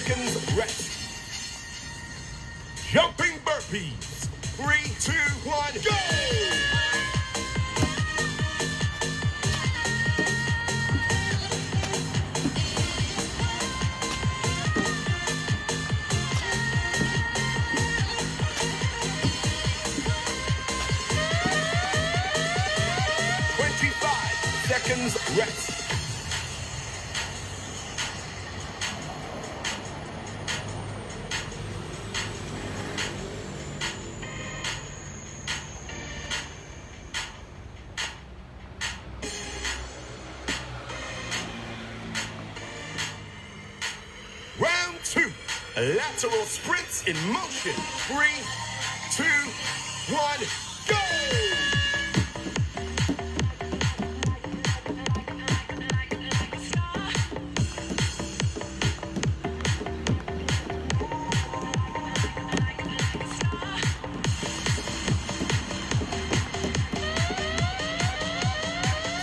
seconds rest. Jumping burpees. 3, 2, 1, go! 25 seconds rest. Round 2, lateral sprints in motion. 3, 2, 1, go!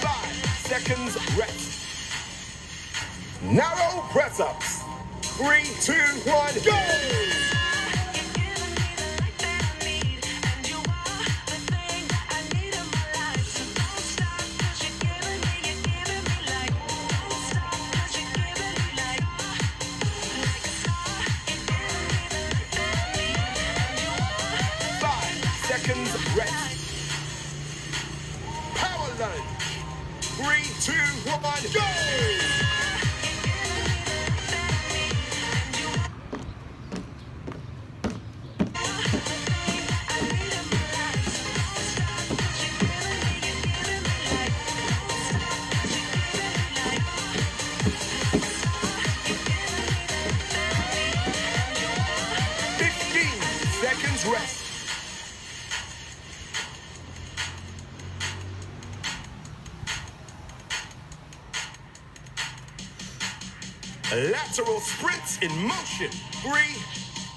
5 seconds rest. Narrow press-ups. 3, 2, 1, go! Seconds rest. Power lunge. 3, 2, 1, go! 15 seconds rest. Lateral sprints in motion. 3,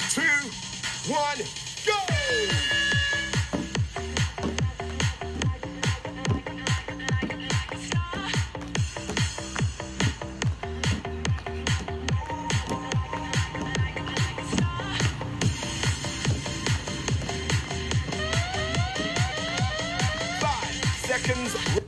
2, 1, go! 5 seconds.